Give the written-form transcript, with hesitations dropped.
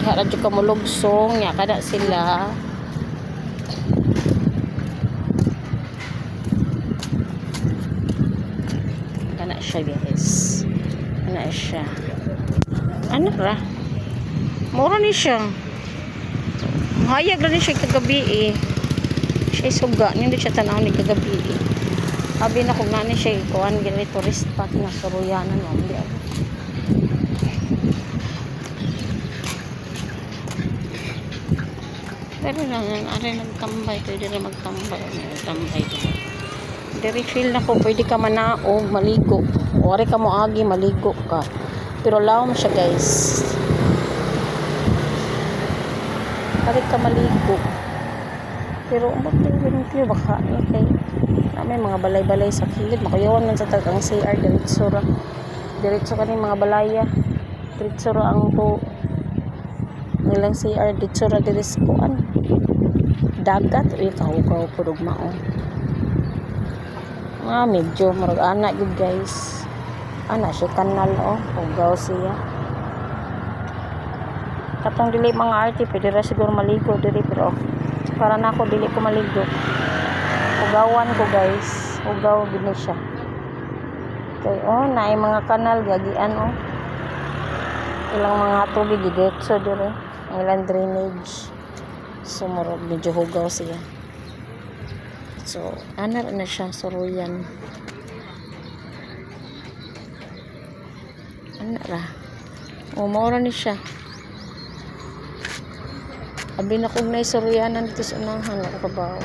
diha ra jud ka mulugsong nya kada sila. Kana siya guys. Kana siya. Ano ra? Mura ni siya. Hayag na ni siya kagabi eh. Siya suga. Hindi siya tanaw ni kagabi eh. Abi na kung nani siya ikuan gini tourist spot na Soroyanan no. Hindi ako. Pero lang ari nagtambay. Pwede rin magtambay. Nagtambay dito. Dari feel na ko pwede ka manaog, maligo. O ari ka mo agi, maligo ka. Pero lawom siya guys. Ari ka maligo. Pero umot din clear baka ni kay may mga balay-balay sa kilid. Makayawan man sa tagang CR diretso ra. Diretso kani mga balaya. Diretso ra ang to. Nilang CR diretso ra direskoan. Dagat uy kahugaw purog mao. Medyo murag ana gyud guys. Ana siya kanal oh, hugaw siya. Katong dili mga arte pwede ra siguro maligo diri pero para na ako dili ko maligo. Hugawan ko guys. Hugaw gid ni siya. Okay, oh naay mga kanal gagian oh. Ilang mga tubig diretso dire. Ilang drainage. So murag medyo hugaw siya. So ana na siya Soroyan. Ana ra. O maura ni siya. Abi na kog nay Soroyanan dito sa unahan nakabaw.